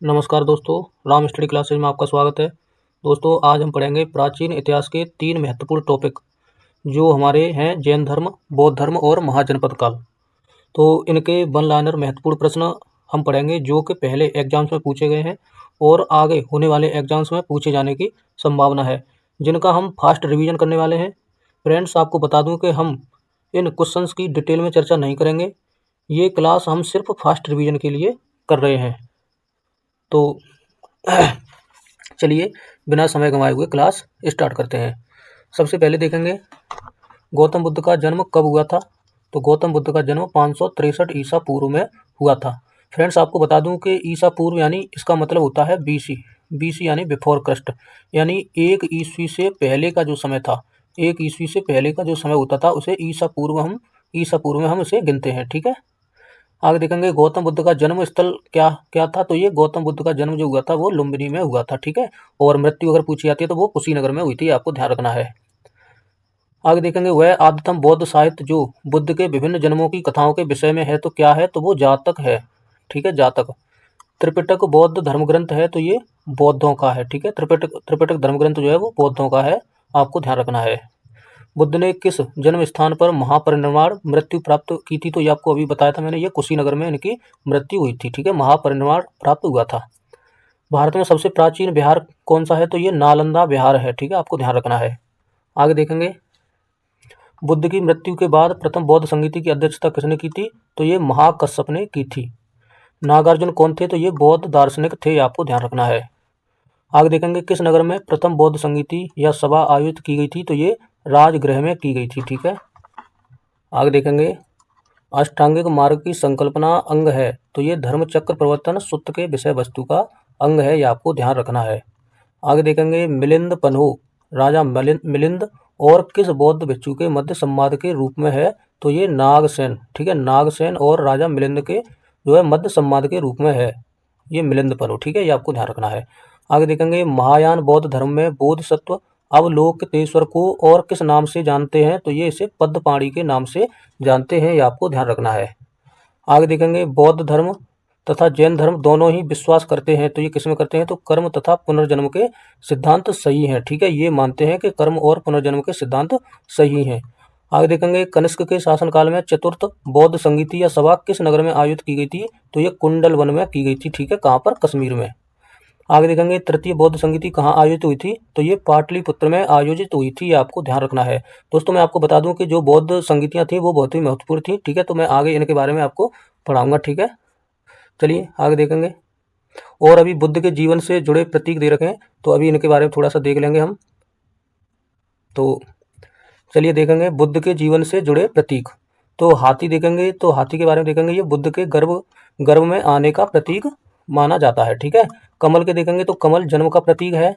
नमस्कार दोस्तों, Ram study classes में आपका स्वागत है। दोस्तों, आज हम पढ़ेंगे प्राचीन इतिहास के 3 महत्वपूर्ण टॉपिक जो हमारे हैं जैन धर्म, बौद्ध धर्म और महाजनपद काल। तो इनके वन लाइनर महत्वपूर्ण प्रश्न हम पढ़ेंगे जो कि पहले एग्जाम्स में पूछे गए हैं और आगे होने वाले एग्जाम्स में पूछे जाने की संभावना है, जिनका हम फास्ट रिवीजन करने वाले हैं। फ्रेंड्स, आपको बता दूं कि हम इन क्वेश्चंस की डिटेल में चर्चा नहीं करेंगे। ये क्लास हम सिर्फ फास्ट रिवीजन के लिए कर रहे हैं। तो चलिए बिना समय गंवाए हुए क्लास स्टार्ट करते हैं। सबसे पहले देखेंगे गौतम बुद्ध का जन्म कब हुआ था। तो गौतम बुद्ध का जन्म 563 ईसा पूर्व में हुआ था। फ्रेंड्स, आपको बता दूं कि ईसा पूर्व यानी इसका मतलब होता है बीसी। बीसी यानी बिफोर क्राइस्ट, यानी 1 ईस्वी से पहले का जो समय था, 1 ईस्वी से पहले का जो समय होता था उसे ईसा पूर्व में हम उसे गिनते हैं। ठीक है। आगे देखेंगे गौतम बुद्ध का जन्म स्थल क्या क्या था। तो ये गौतम बुद्ध का जन्म जो हुआ था वो लुम्बिनी में हुआ था। ठीक है। और मृत्यु अगर पूछी जाती है तो वो कुशीनगर में हुई थी, आपको ध्यान रखना है। आगे देखेंगे वह आद्यतम बौद्ध साहित्य जो बुद्ध के विभिन्न जन्मों की कथाओं के विषय में है तो क्या है, तो वो जातक है। ठीक है, जातक। त्रिपिटक बौद्ध धर्म ग्रंथ है तो ये बौद्धों का है। ठीक है, त्रिपिटक धर्म ग्रंथ जो है वो बौद्धों का है, आपको ध्यान रखना है। बुद्ध ने किस जन्म स्थान पर महापरिनिर्वाण मृत्यु प्राप्त की थी। तो ये आपको अभी बताया था मैंने, ये कुशीनगर में इनकी मृत्यु हुई थी। ठीक है, महापरिनिर्वाण प्राप्त हुआ था। भारत में सबसे प्राचीन विहार कौन सा है, तो ये नालंदा विहार है। ठीक है, आपको ध्यान रखना है। आगे देखेंगे बुद्ध की मृत्यु के बाद प्रथम बौद्ध संगीति की अध्यक्षता किसने की थी। तो ये महाकश्यप ने की थी। नागार्जुन कौन थे, तो ये बौद्ध दार्शनिक थे, आपको ध्यान रखना है। आगे देखेंगे किस नगर में प्रथम बौद्ध संगीति या सभा आयोजित की गई थी। तो ये राजगृह में की गई थी। ठीक है। आगे देखेंगे अष्टांगिक मार्ग की संकल्पना अंग है तो ये धर्म चक्र प्रवर्तन सूत्र के विषय वस्तु का अंग है, ये आपको ध्यान रखना है। आगे देखेंगे मिलिंद पन्हो राजा मिलिंद और किस बौद्ध भिक्षु के मध्य संवाद के रूप में है। तो ये नागसेन। ठीक है, नागसेन और राजा मिलिंद के जो है मध्य संवाद के रूप में है, ये मिलिंद पन्हो। ठीक है, ये आपको ध्यान रखना है। आगे देखेंगे महायान बौद्ध धर्म में बोधिसत्व अवलोकितेश्वर को और किस नाम से जानते हैं। तो ये इसे पद्मपाणि के नाम से जानते हैं, ये आपको ध्यान रखना है। आगे देखेंगे बौद्ध धर्म तथा जैन धर्म दोनों ही विश्वास करते हैं तो ये किसमें करते हैं, तो कर्म तथा पुनर्जन्म के सिद्धांत सही हैं। ठीक है, ये मानते हैं कि कर्म और पुनर्जन्म के सिद्धांत सही हैं। आगे देखेंगे कनिष्क के शासनकाल में चतुर्थ बौद्ध संगीति या सभा किस नगर में आयोजित की गई थी। तो ये कुंडल वन में की गई थी। ठीक है, कहाँ पर, कश्मीर में। आगे देखेंगे तृतीय बौद्ध संगीति कहाँ आयोजित हुई थी। तो ये पाटलिपुत्र में आयोजित हुई थी, आपको ध्यान रखना है। दोस्तों, मैं आपको बता दूं कि जो बौद्ध संगीतियाँ थी वो बहुत ही महत्वपूर्ण थी। ठीक है, तो मैं आगे इनके बारे में आपको पढ़ाऊंगा। ठीक है, चलिए आगे देखेंगे। और अभी बुद्ध के जीवन से जुड़े प्रतीक दे रखे हैं तो अभी इनके बारे में थोड़ा सा देख लेंगे हम। तो चलिए देखेंगे बुद्ध के जीवन से जुड़े प्रतीक। तो हाथी देखेंगे, तो हाथी के बारे में देखेंगे, ये बुद्ध के गर्भ में आने का प्रतीक माना जाता है। ठीक है। कमल के देखेंगे तो कमल जन्म का प्रतीक है।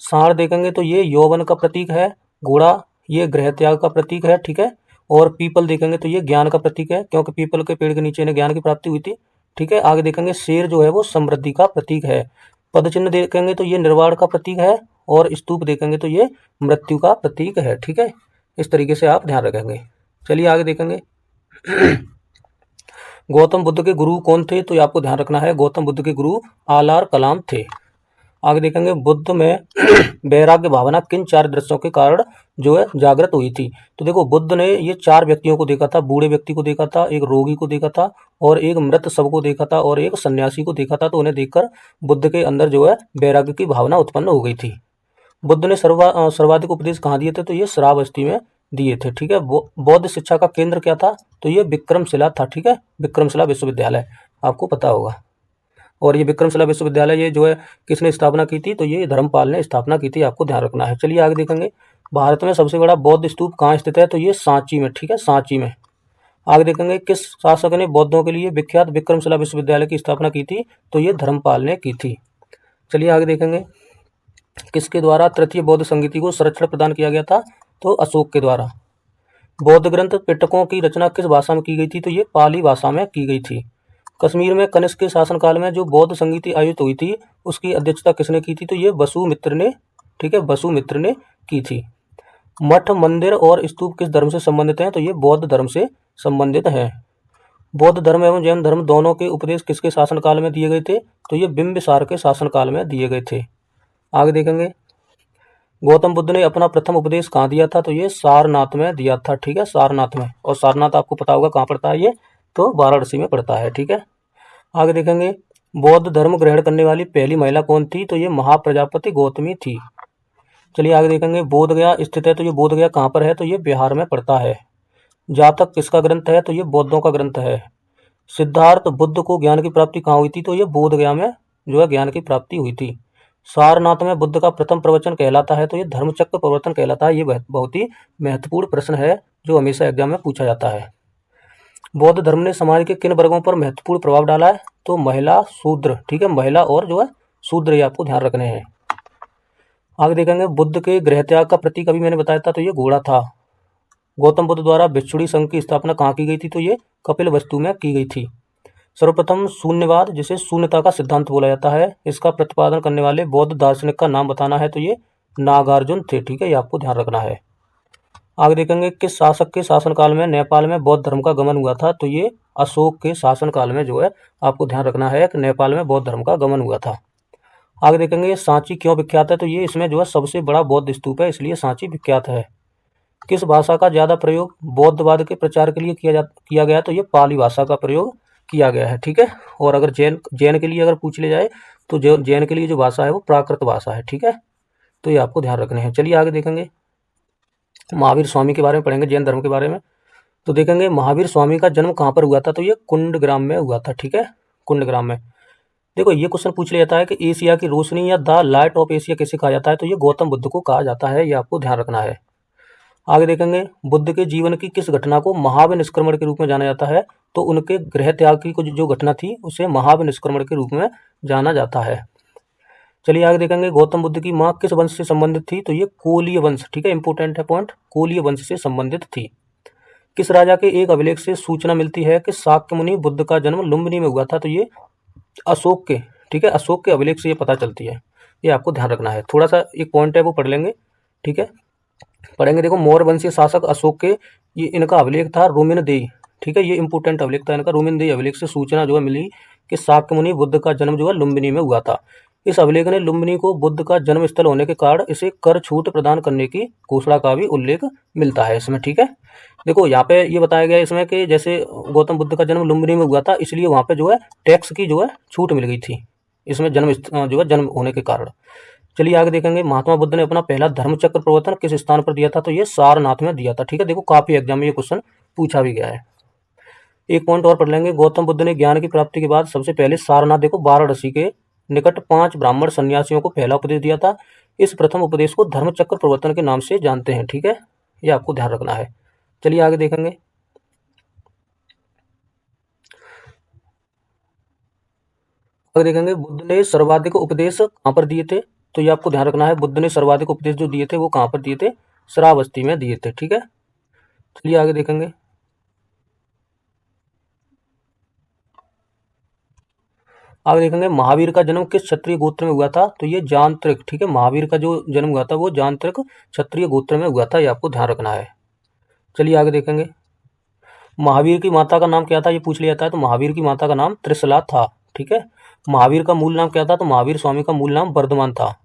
सांड देखेंगे तो ये यौवन का प्रतीक है। घोड़ा ये गृह त्याग का प्रतीक है। ठीक है। और पीपल देखेंगे तो ये ज्ञान का प्रतीक है, क्योंकि पीपल के पेड़ के नीचे इन्हें ज्ञान की प्राप्ति हुई थी। ठीक है। आगे देखेंगे शेर जो है वो समृद्धि का प्रतीक है। पद चिन्ह देखेंगे तो ये निर्वाण का प्रतीक है। और स्तूप देखेंगे तो ये मृत्यु का प्रतीक है। ठीक है, इस तरीके से आप ध्यान रखेंगे। चलिए आगे देखेंगे गौतम बुद्ध के गुरु कौन थे। तो ये आपको ध्यान रखना है, गौतम बुद्ध के गुरु आलार कलाम थे। आगे देखेंगे बुद्ध में वैराग्य भावना किन 4 दृश्यों के कारण जो है जागृत हुई थी। तो देखो, बुद्ध ने ये 4 व्यक्तियों को देखा था। बूढ़े व्यक्ति को देखा था, एक रोगी को देखा था, और एक मृत शव को देखा था, और एक सन्यासी को देखा था। तो उन्हें देखकर बुद्ध के अंदर जो है वैराग्य की भावना उत्पन्न हो गई थी। बुद्ध ने सर्वाधिक उपदेश कहाँ दिए थे। तो ये श्रावस्ती में दिए थे। ठीक है। बौद्ध शिक्षा का केंद्र क्या था। तो ये विक्रमशिला था। ठीक है, विक्रमशिला विश्वविद्यालय, आपको पता होगा। और ये विक्रमशिला विश्वविद्यालय ये जो है किसने स्थापना की थी। तो ये धर्मपाल ने स्थापना की थी, आपको ध्यान रखना है। चलिए आगे देखेंगे भारत में सबसे बड़ा बौद्ध स्तूप कहाँ स्थित है। तो ये सांची में। ठीक है, सांची में। आगे देखेंगे किस शासक ने बौद्धों के लिए विख्यात विक्रमशिला विश्वविद्यालय की स्थापना की थी। तो ये धर्मपाल ने की थी। चलिए आगे देखेंगे किसके द्वारा तृतीय बौद्ध संगीति को संरक्षण प्रदान किया गया था। तो अशोक के द्वारा। बौद्ध ग्रंथ पिटकों की रचना किस भाषा में की गई थी। तो ये पाली भाषा में की गई थी। कश्मीर में कनिष्क के शासनकाल में जो बौद्ध संगीति आयोजित हुई थी उसकी अध्यक्षता किसने की थी। तो ये वसुमित्र ने। ठीक है, वसुमित्र ने की थी। मठ मंदिर और स्तूप किस धर्म से संबंधित हैं। तो ये बौद्ध धर्म से संबंधित हैं। बौद्ध धर्म एवं जैन धर्म दोनों के उपदेश किसके शासनकाल में दिए गए थे? तो ये बिंबिसार के शासनकाल में दिए गए थे। आगे देखेंगे, गौतम बुद्ध ने अपना प्रथम उपदेश कहाँ दिया था? तो ये सारनाथ में दिया था। ठीक है, सारनाथ में। और सारनाथ आपको पता होगा कहाँ पड़ता है ये? तो वाराणसी में पड़ता है। ठीक है, आगे देखेंगे, बौद्ध धर्म ग्रहण करने वाली पहली महिला कौन थी? तो ये महाप्रजापति गौतमी थी। चलिए आगे देखेंगे, बोध गया स्थित है, तो ये बोध गया कहाँ पर है? तो ये बिहार में पड़ता है। जातक किसका ग्रंथ है? तो ये बौद्धों का ग्रंथ है। सिद्धार्थ बुद्ध को ज्ञान की प्राप्ति कहाँ हुई थी? तो ये बोध गया में जो है ज्ञान की प्राप्ति हुई थी। सारनाथ में बुद्ध का प्रथम प्रवचन कहलाता है, तो ये धर्मचक्र प्रवर्तन कहलाता है। ये बहुत ही महत्वपूर्ण प्रश्न है जो हमेशा एग्जाम में पूछा जाता है। बौद्ध धर्म ने समाज के किन वर्गों पर महत्वपूर्ण प्रभाव डाला है? तो महिला, शूद्र। ठीक है, महिला और जो है शूद्र, ये आपको ध्यान रखने हैं। आगे देखेंगे, बुद्ध के गृह त्याग का प्रतीक अभी मैंने बताया था, तो ये घोड़ा था। गौतम बुद्ध द्वारा भिक्षुणी संघ की स्थापना कहाँ की गई थी? तो ये कपिलवस्तु में की गई थी। सर्वप्रथम शून्यवाद, जिसे शून्यता का सिद्धांत बोला जाता है, इसका प्रतिपादन करने वाले बौद्ध दार्शनिक का नाम बताना है। तो ये नागार्जुन थे। ठीक है, ये आपको ध्यान रखना है। आगे देखेंगे, किस शासक के शासनकाल में नेपाल में बौद्ध धर्म का गमन हुआ था? तो ये अशोक के शासनकाल में जो है आपको ध्यान रखना है कि नेपाल में बौद्ध धर्म का गमन हुआ था। आगे देखेंगे, सांची क्यों विख्यात है? तो ये इसमें जो है सबसे बड़ा बौद्ध स्तूप है, इसलिए सांची विख्यात है। किस भाषा का ज्यादा प्रयोग बौद्धवाद के प्रचार के लिए किया गया? तो ये पाली भाषा का प्रयोग किया गया है। ठीक है, और अगर जैन के लिए अगर पूछ ले जाए तो जैन के लिए जो भाषा है वो प्राकृत भाषा है। ठीक है, तो ये आपको ध्यान रखने हैं। चलिए आगे देखेंगे, महावीर स्वामी के बारे में पढ़ेंगे, जैन धर्म के बारे में। तो देखेंगे, महावीर स्वामी का जन्म कहाँ पर हुआ था? तो ये कुंडग्राम में हुआ था। ठीक है, कुंडग्राम में। देखो, ये क्वेश्चन पूछ लिया जाता है कि एशिया की रोशनी या द लाइट ऑफ एशिया कैसे कहा जाता है? तो ये गौतम बुद्ध को कहा जाता है, ये आपको ध्यान रखना है। आगे देखेंगे, बुद्ध के जीवन की किस घटना को महाविनिष्क्रमण के रूप में जाना जाता है? तो उनके गृह त्याग की कुछ जो घटना थी उसे महाविनिष्क्रमण के रूप में जाना जाता है। चलिए आगे देखेंगे, गौतम बुद्ध की माँ किस वंश से संबंधित थी? तो ये कोलीय वंश। ठीक है, इंपोर्टेंट है पॉइंट, कोलीय वंश से संबंधित थी। किस राजा के एक अभिलेख से सूचना मिलती है कि शाक्य मुनि बुद्ध का जन्म लुम्बिनी में हुआ था? तो ये अशोक के। ठीक है, अशोक के अभिलेख से ये पता चलती है, ये आपको ध्यान रखना है। थोड़ा सा एक पॉइंट है वो पढ़ लेंगे। ठीक है, पढ़ेंगे। देखो, मौर्य वंशीय शासक अशोक के ये इनका अभिलेख था रुमिनदेई। ठीक है, ये इंपोर्टेंट अभिलेख था इनका। रुमिनदेई अभिलेख से सूचना जो है मिली कि शाक्य मुनि बुद्ध का जन्म जो है लुम्बिनी में हुआ था। इस अभिलेख ने लुम्बिनी को बुद्ध का जन्म स्थल होने के कारण इसे कर छूट प्रदान करने की घोषणा का भी उल्लेख मिलता है इसमें। ठीक है, देखो यहाँ पे ये बताया गया इसमें कि जैसे गौतम बुद्ध का जन्म लुम्बिनी में हुआ था, इसलिए वहाँ पे जो है टैक्स की जो है छूट मिल गई थी इसमें जन्म होने के कारण। चलिए आगे देखेंगे, महात्मा बुद्ध ने अपना पहला धर्मचक्र प्रवर्तन किस स्थान पर दिया था? तो ये सारनाथ में दिया था। ठीक है, देखो काफी एग्जाम में ये क्वेश्चन पूछा भी गया है। एक पॉइंट और पढ़ लेंगे, गौतम बुद्ध ने ज्ञान की प्राप्ति के बाद सबसे पहले सारनाथ, देखो वाराणसी के निकट 5 ब्राह्मण सन्यासियों को पहला उपदेश दिया था। इस प्रथम उपदेश को धर्मचक्र प्रवर्तन के नाम से जानते हैं। ठीक है, ये आपको ध्यान रखना है। चलिए आगे देखेंगे, बुद्ध ने सर्वाधिक उपदेश कहाँ पर दिए थे? तो ये आपको ध्यान रखना है, बुद्ध ने सर्वाधिक उपदेश जो दिए थे वो कहाँ पर दिए थे? श्रावस्ती में दिए थे। ठीक है, चलिए आगे देखेंगे, महावीर का जन्म किस क्षत्रिय गोत्र में हुआ था? तो ये जानत्रिक। ठीक है, महावीर का जो जन्म हुआ था वो जानत्रिक क्षत्रिय गोत्र में हुआ था, ये आपको ध्यान रखना है। चलिए आगे देखेंगे, महावीर की माता का नाम क्या था? ये पूछ लिया जाता है। तो महावीर की माता का नाम त्रिशला था। ठीक है, महावीर का मूल नाम क्या था? तो महावीर स्वामी का मूल नाम वर्धमान था।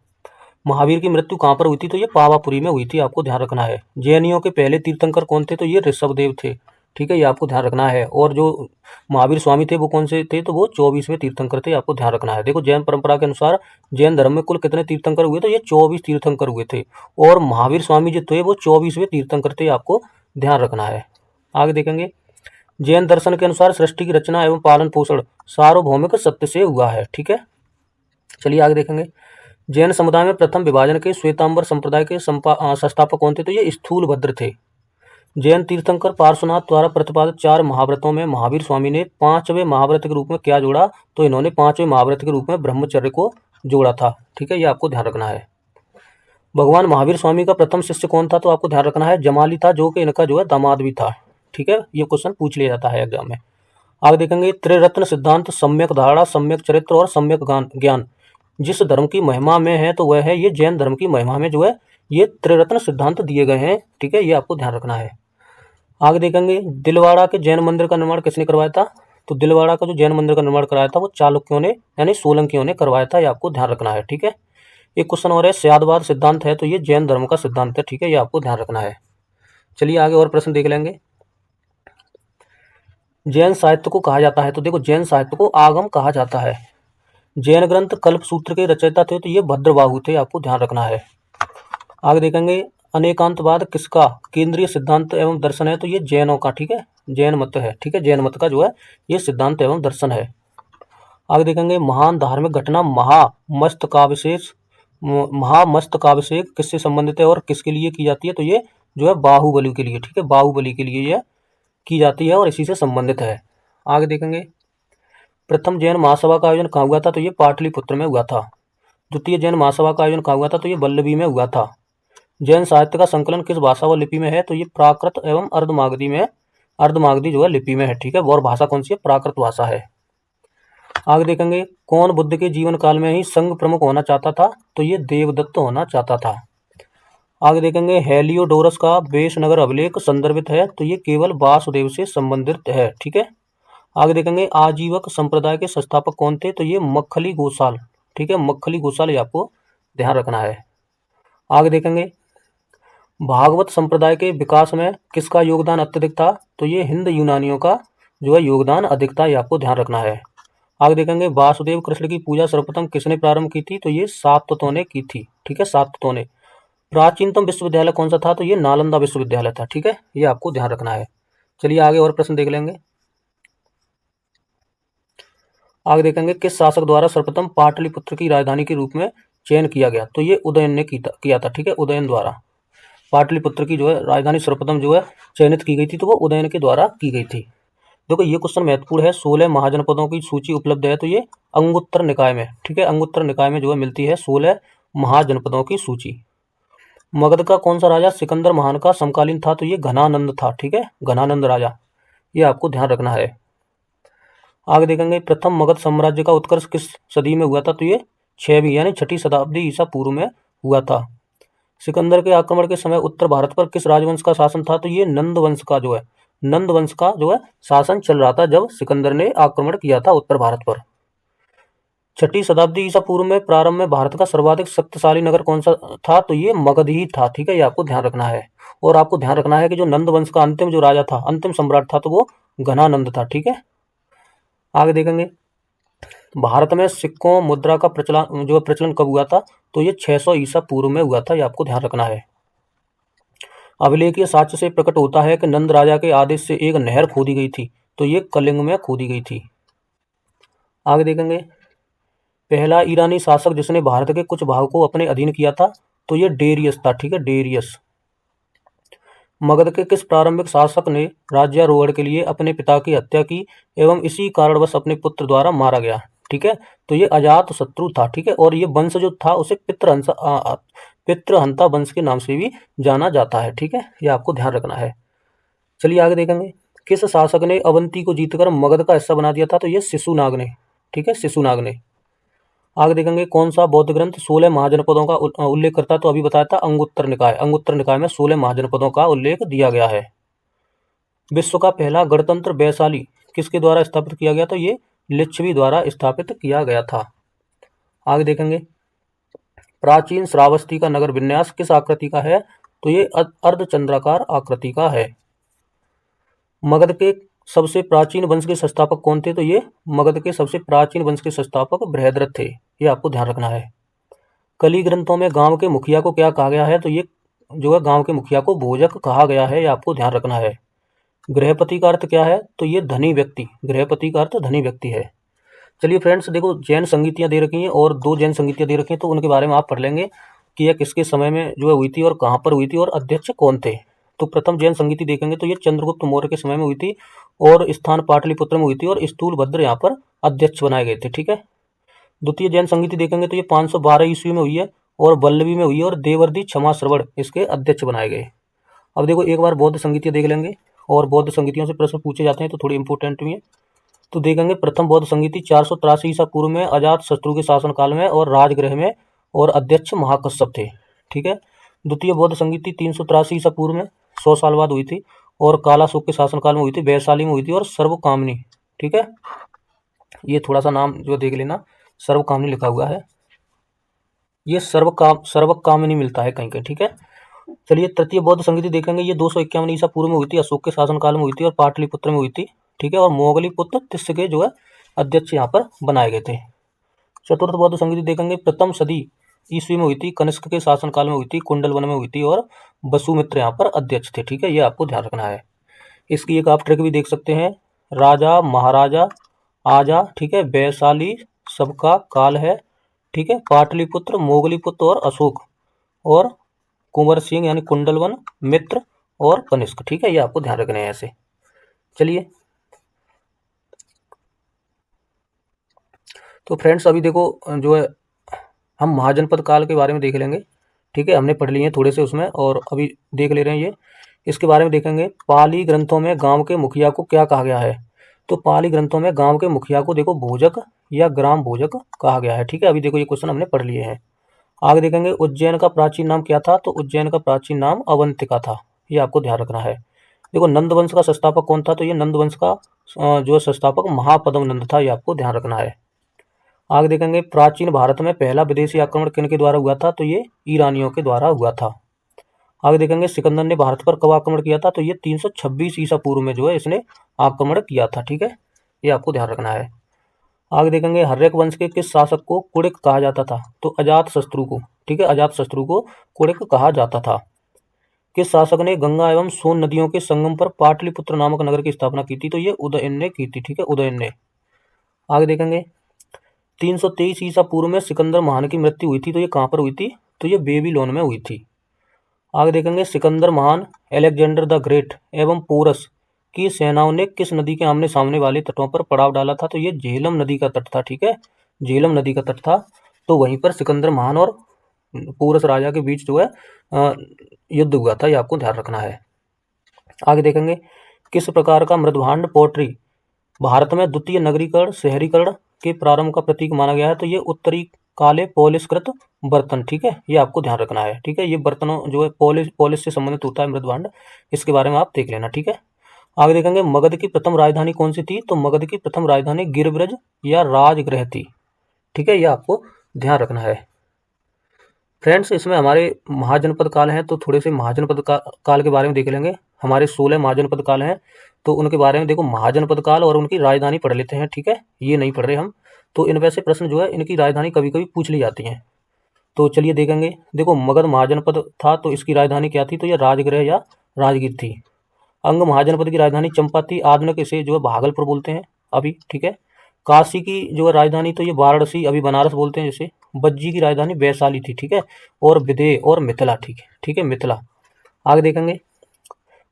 महावीर की मृत्यु कहाँ पर हुई थी? तो ये पावापुरी में हुई थी, आपको ध्यान रखना है। जैनियों के पहले तीर्थंकर कौन थे? तो ये ऋषभदेव थे। ठीक है, ये आपको ध्यान रखना है। और जो महावीर स्वामी थे वो कौन से थे? तो वो 24वें तीर्थंकर थे, आपको ध्यान रखना है। देखो, जैन परंपरा के अनुसार जैन धर्म में कुल कितने तीर्थंकर हुए? तो ये 24 तीर्थंकर हुए थे, और महावीर स्वामी जो थे वो 24वें तीर्थंकर थे, आपको ध्यान रखना है। आगे देखेंगे, जैन दर्शन के अनुसार सृष्टि की रचना एवं पालन पोषण सार्वभौमिक सत्य से हुआ है। ठीक है, चलिए आगे देखेंगे, जैन समुदाय में प्रथम विभाजन के श्वेतांबर संप्रदाय के संस्थापक कौन थे? तो ये स्थूलभद्र थे। जैन तीर्थंकर पार्श्वनाथ द्वारा प्रतिपादित 4 महाव्रतों में महावीर स्वामी ने 5वें महाव्रत के रूप में क्या जोड़ा? तो इन्होंने 5वें महाव्रत के रूप में ब्रह्मचर्य को जोड़ा था। ठीक है, ये आपको ध्यान रखना है। भगवान महावीर स्वामी का प्रथम शिष्य कौन था? तो आपको ध्यान रखना है जमाली था, जो कि इनका जो है दामाद भी था। ठीक है, ये क्वेश्चन पूछ लिया जाता है एग्जाम में। आगे देखेंगे, त्रिरत्न सिद्धांत, सम्यक धारणा, सम्यक चरित्र और सम्यक ज्ञान जिस धर्म की महिमा में है तो वह है ये जैन धर्म की महिमा में जो है ये त्रिरत्न सिद्धांत दिए गए हैं। ठीक है, ये आपको ध्यान रखना है। आगे देखेंगे दिलवाड़ा के जैन मंदिर का निर्माण किसने करवाया था। तो दिलवाड़ा का जो जैन मंदिर का निर्माण कराया था वो चालुक्यों ने यानी सोलंकियों ने करवाया था, ये आपको ध्यान रखना है। ठीक है, एक क्वेश्चन और है, स्यादवाद सिद्धांत है तो ये जैन धर्म का सिद्धांत है। ठीक है, ये आपको ध्यान रखना है। चलिए आगे और प्रश्न देख लेंगे। जैन साहित्य को कहा जाता है, तो देखो जैन साहित्य को आगम कहा जाता है। जैन ग्रंथ कल्प सूत्र के रचयिता थे तो ये भद्रबाहु थे, आपको ध्यान रखना है। आगे देखेंगे अनेकांतवाद किसका केंद्रीय सिद्धांत एवं दर्शन है, तो ये जैनों का। ठीक है, जैन मत है। ठीक है, जैन मत का जो है ये सिद्धांत एवं दर्शन है। आगे देखेंगे महान धार्मिक घटना महामस्तकाभिषेक किससे संबंधित है और किसके लिए की जाती है, तो ये जो है बाहुबली के लिए। ठीक है, बाहुबली के लिए यह की जाती है और इसी से संबंधित है। आगे देखेंगे प्रथम जैन महासभा का आयोजन कहाँ हुआ था, तो ये पाटलिपुत्र में हुआ था। द्वितीय जैन महासभा का आयोजन कहाँ हुआ था, तो ये वल्लभी में हुआ था। जैन साहित्य का संकलन किस भाषा व लिपि में है, तो ये प्राकृत एवं अर्धमागधी जो है लिपि में है। ठीक है, और भाषा कौन सी है, प्राकृत भाषा है। आगे देखेंगे कौन बुद्ध के जीवन काल में ही संघ प्रमुख होना चाहता था, तो ये देवदत्त होना चाहता था। आगे देखेंगे हेलियोडोरस का वेशनगर अभिलेख संदर्भित है, तो ये केवल वासुदेव से संबंधित है। ठीक है, आगे देखेंगे आजीवक संप्रदाय के संस्थापक कौन थे, तो ये मक्खली गोसाल। ठीक है, मक्खली गोसाल, ये आपको ध्यान रखना है। आगे देखेंगे भागवत संप्रदाय के विकास में किसका योगदान अत्यधिक था, तो ये हिंद यूनानियों का जो है योगदान अधिक था, ये आपको ध्यान रखना है। आगे देखेंगे वासुदेव कृष्ण की पूजा सर्वप्रथम किसने प्रारंभ की थी, तो ये सातवतों ने की थी। ठीक है, सातवतों ने। प्राचीनतम विश्वविद्यालय कौन सा था, तो ये नालंदा विश्वविद्यालय था। ठीक है, ये आपको ध्यान रखना है। चलिए आगे और प्रश्न देख लेंगे। आगे देखेंगे किस शासक द्वारा सर्वप्रथम पाटलिपुत्र की राजधानी के रूप में चयन किया गया, तो ये उदयन ने किया था। ठीक है, उदयन द्वारा पाटलिपुत्र की जो है राजधानी सर्वप्रथम जो है चयनित की गई थी, तो वो उदयन के द्वारा की गई थी। देखो ये क्वेश्चन महत्वपूर्ण है। 16 महाजनपदों की सूची उपलब्ध है, तो ये अंगुत्तर निकाय में। ठीक है, अंगुत्तर निकाय में जो है मिलती है 16 महाजनपदों की सूची। मगध का कौन सा राजा सिकंदर महान का समकालीन था, तो ये घनानंद था। ठीक है, घनानंद राजा, ये आपको ध्यान रखना है। आगे देखेंगे प्रथम मगध साम्राज्य का उत्कर्ष किस सदी में हुआ था, तो ये 6वीं यानी 6ठी शताब्दी ईसा पूर्व में हुआ था। सिकंदर के आक्रमण के समय उत्तर भारत पर किस राजवंश का शासन था, तो ये नंद वंश का जो है शासन चल रहा था जब सिकंदर ने आक्रमण किया था उत्तर भारत पर। 6ठी शताब्दी ईसा पूर्व में प्रारंभ में भारत का सर्वाधिक शक्तिशाली नगर कौन सा था, तो ये मगध ही था। ठीक है, ये आपको ध्यान रखना है। और आपको ध्यान रखना है कि जो नंद वंश का अंतिम जो राजा था, अंतिम सम्राट था, तो वो घनानंद था। ठीक है, आगे देखेंगे भारत में सिक्कों मुद्रा का प्रचलन कब हुआ था, तो ये 600 ईसा पूर्व में हुआ था, ये आपको ध्यान रखना है। अभिलेखीय साक्ष्य से प्रकट होता है कि नंद राजा के आदेश से एक नहर खोदी गई थी, तो ये कलिंग में खोदी गई थी। आगे देखेंगे पहला ईरानी शासक जिसने भारत के कुछ भाग को अपने अधीन किया था, तो ये डेरियस था। ठीक है, डेरियस। मगध के किस प्रारंभिक शासक ने राज्यारोहण के लिए अपने पिता की हत्या की एवं इसी कारणवश अपने पुत्र द्वारा मारा गया। ठीक है, तो ये अजात शत्रु था। ठीक है, और ये वंश जो था उसे पितृहंता वंश के नाम से भी जाना जाता है। ठीक है, ये आपको ध्यान रखना है। चलिए आगे देखेंगे किस शासक ने अवंती को जीतकर मगध का हिस्सा बना दिया था, तो ये शिशुनाग ने। ठीक है, शिशुनाग ने। आगे देखेंगे कौन सा बौद्ध ग्रंथ 16 महाजनपदों का उल्लेख करता है, तो अभी बताया था अंगुत्तर निकाय। अंगुत्तर निकाय में 16 महाजनपदों का उल्लेख दिया गया है। विश्व का पहला गणतंत्र वैशाली किसके द्वारा स्थापित किया गया, तो ये लिच्छवी द्वारा स्थापित किया गया था। आगे देखेंगे प्राचीन श्रावस्ती का नगर विन्यास किस आकृति का है, तो ये अर्धचंद्राकार आकृति का है। मगध के सबसे प्राचीन वंश के संस्थापक कौन थे, तो ये मगध के सबसे प्राचीन वंश के संस्थापक बृहद्रथ थे, ये आपको ध्यान रखना है। कली ग्रंथों में गांव के मुखिया को क्या कहा गया है, तो ये जो है गांव के मुखिया को भोजक कहा गया है, ये आपको ध्यान रखना है। गृहपति का अर्थ क्या है, तो ये धनी व्यक्ति, गृहपति का अर्थ धनी व्यक्ति है। चलिए फ्रेंड्स देखो जैन संगीतियाँ दे रखी हैं और 2 जैन संगीतियाँ दे रखी हैं, तो उनके बारे में आप पढ़ लेंगे कि यह किसके समय में जो है हुई थी और कहाँ पर हुई थी और अध्यक्ष कौन थे। तो प्रथम जैन संगीति देखेंगे तो ये चंद्रगुप्त मौर्य के समय में हुई थी और स्थान पाटलिपुत्र में हुई थी और स्थूलभद्र यहाँ पर अध्यक्ष बनाए गए थे। ठीक है, द्वितीय जैन संगीति देखेंगे तो ये 512 ईस्वी में हुई है और वल्लभी में हुई है और देवर्षि क्षमा श्रवण इसके अध्यक्ष बनाए गए। अब देखो एक बार बौद्ध संगीतियाँ देख लेंगे और बौद्ध संगीतियों से प्रश्न पूछे जाते हैं तो थोड़ी इंपॉर्टेंट भी है। तो देखेंगे प्रथम बौद्ध संगीति 483 ईसा पूर्व में अजात शत्रु के शासनकाल में और राजगृह में और अध्यक्ष महाकश्यप थे। ठीक है, द्वितीय बौद्ध संगीति 383 ईसा पूर्व में 100 साल बाद हुई थी और काला अशोक के शासनकाल में हुई थी, वैशाली में हुई थी, और सर्वकामनी। ठीक है, ये थोड़ा सा नाम जो देख लेना, सर्वकामनी लिखा हुआ है, ये सर्वकामनी मिलता है कहीं कहीं। ठीक है, चलिए तृतीय बौद्ध संगीति देखेंगे। ये 251 ईसा पूर्व में हुई थी, अशोक के शासनकाल में हुई थी और पाटलिपुत्र में हुई थी। ठीक है, और मोगलीपुत्र तिस्स के जो है अध्यक्ष यहाँ पर बनाए गए थे। चतुर्थ बौद्ध संगीति देखेंगे, प्रथम सदी ईस्वी में हुई थी, कनिष्क के शासनकाल में हुई थी, कुंडलवन में हुई थी, और वसुमित्र यहाँ पर अध्यक्ष थे। ठीक है, ये आपको ध्यान रखना है। इसकी एक आप ट्रिक भी देख सकते हैं, राजा महाराजा आजा। ठीक है, वैशाली सबका काल है। ठीक है, पाटलिपुत्र, मोगलीपुत्र और अशोक, और कुंवर सिंह यानी कुंडलवन, मित्र और कनिष्क। ठीक है, ये आपको ध्यान रखने हैं ऐसे। चलिए, तो फ्रेंड्स अभी देखो जो है हम महाजनपद काल के बारे में देख लेंगे। ठीक है, हमने पढ़ लिए हैं थोड़े से उसमें, और अभी देख ले रहे हैं ये, इसके बारे में देखेंगे। पाली ग्रंथों में गांव के मुखिया को क्या कहा गया है? तो पाली ग्रंथों में गांव के मुखिया को देखो भोजक या ग्राम भोजक कहा गया है। ठीक है, अभी देखो ये क्वेश्चन हमने पढ़ लिए हैं। आगे देखेंगे, उज्जैन का प्राचीन नाम क्या था? तो उज्जैन का प्राचीन नाम अवंतिका था, ये आपको ध्यान रखना है। देखो, नंद वंश का संस्थापक कौन था? तो ये नंद वंश का जो संस्थापक महापद्म नंद था, ये आपको ध्यान रखना है। आगे देखेंगे, प्राचीन भारत में पहला विदेशी आक्रमण किन के द्वारा हुआ था? तो ये ईरानियों के द्वारा हुआ था। आगे देखेंगे, सिकंदर ने भारत पर कब आक्रमण किया था? तो ये 326 ईसा पूर्व में जो है इसने आक्रमण किया था। ठीक है, ये आपको ध्यान रखना है। आगे देखेंगे, हर्यक वंश के किस शासक को कुड़िक कहा जाता था? तो अजातशत्रु को। ठीक है, अजातशत्रु को कुड़िक कहा जाता था। किस शासक ने गंगा एवं सोन नदियों के संगम पर पाटलिपुत्र नामक नगर की स्थापना की थी? तो ये उदयन ने की थी। ठीक है, उदयन ने। आगे देखेंगे, 323 ईसा पूर्व में सिकंदर महान की मृत्यु हुई थी, तो ये कहाँ पर हुई थी? तो ये बेबीलोन में हुई थी। आगे देखेंगे, सिकंदर महान, अलेक्जेंडर द ग्रेट एवं पोरस की सेनाओं ने किस नदी के आमने सामने वाले तटों पर पड़ाव डाला था? तो ये झेलम नदी का तट था। ठीक है, झेलम नदी का तट था, तो वहीं पर सिकंदर महान और पोरस राजा के बीच जो है युद्ध हुआ था, ये आपको ध्यान रखना है। आगे देखेंगे, किस प्रकार का मृदभांड पोट्री भारत में द्वितीय नगरीकरण शहरीकरण के प्रारंभ का प्रतीक माना गया है? तो ये उत्तरी काले पॉलिशकृत बर्तन। ठीक है, ये आपको ध्यान रखना है। ठीक है, ये बर्तनों जो है पॉलिश से संबंधित होता है मृदभांड, इसके बारे में आप देख लेना। ठीक है, आगे देखेंगे, मगध की प्रथम राजधानी कौन सी थी? तो मगध की प्रथम राजधानी गिरिब्रज या राजगृह थी। ठीक है, ये आपको ध्यान रखना है। फ्रेंड्स, इसमें हमारे महाजनपद काल हैं, तो थोड़े से महाजनपद काल के बारे में देख लेंगे। हमारे 16 महाजनपद काल हैं, तो उनके बारे में देखो, महाजनपद काल और उनकी राजधानी पढ़ लेते हैं। ठीक है, ये नहीं पढ़ रहे हम, तो इनमें से प्रश्न जो है इनकी राजधानी कभी कभी पूछ ली जाती हैं। तो चलिए देखेंगे। देखो, मगध महाजनपद था, तो इसकी राजधानी क्या थी? तो ये राजगृह या राजगीर थी। अंग महाजनपद की राजधानी चंपा थी। आधुनिक इसे जो है भागलपुर बोलते हैं अभी। ठीक है, काशी की जो है राजधानी तो ये वाराणसी, अभी बनारस बोलते हैं जैसे। बज्जी की राजधानी वैशाली थी। ठीक है, और विदेह और मिथिला। ठीक है, ठीक है, मिथिला। आगे देखेंगे,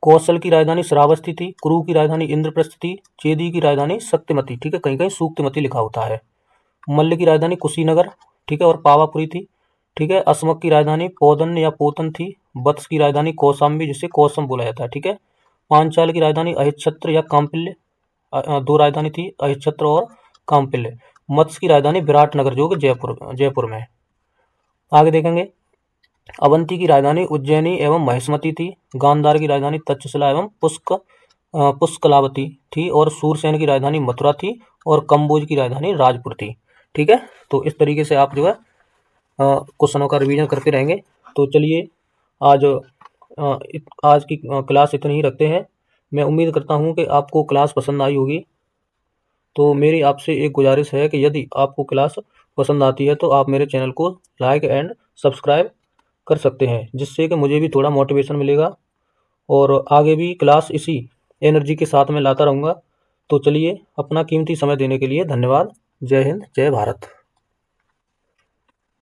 कौशल की राजधानी श्रावस्ती थी। कुरु की राजधानी इंद्रप्रस्थ थी। चेदी की राजधानी शक्तिमती। ठीक है, कहीं कहीं सूक्तिमती लिखा होता है। मल्ल की राजधानी कुशीनगर। ठीक है, और पावापुरी थी। ठीक है, अस्मक की राजधानी पौदन या पोतन थी। वत्स की राजधानी कौशाम्बी, जिसे कौशम बोला जाता है। ठीक है, पांचाल की राजधानी अहिच्छत्र या काम्पिल्य, दो राजधानी थी, अहिच्छत्र और काम्पिल्य। मत्स्य की राजधानी विराटनगर, जो कि जयपुर में। आगे देखेंगे, अवंती की राजधानी उज्जैनी एवं महिष्मती थी। गांधार की राजधानी तक्षशिला एवं पुष्कलावती थी, और सूरसेन की राजधानी मथुरा थी, और कंबोज की राजधानी राजपुर थी। ठीक है, तो इस तरीके से आप जो है क्वेश्चनों का रिवीजन करते रहेंगे। तो चलिए, आज की क्लास इतनी ही रखते हैं। मैं उम्मीद करता हूँ कि आपको क्लास पसंद आई होगी। तो मेरी आपसे एक गुजारिश है कि यदि आपको क्लास पसंद आती है तो आप मेरे चैनल को लाइक एंड सब्सक्राइब कर सकते हैं, जिससे कि मुझे भी थोड़ा मोटिवेशन मिलेगा, और आगे भी क्लास इसी एनर्जी के साथ मैं लाता रहूँगा। तो चलिए, अपना कीमती समय देने के लिए धन्यवाद। जय हिंद, जय भारत।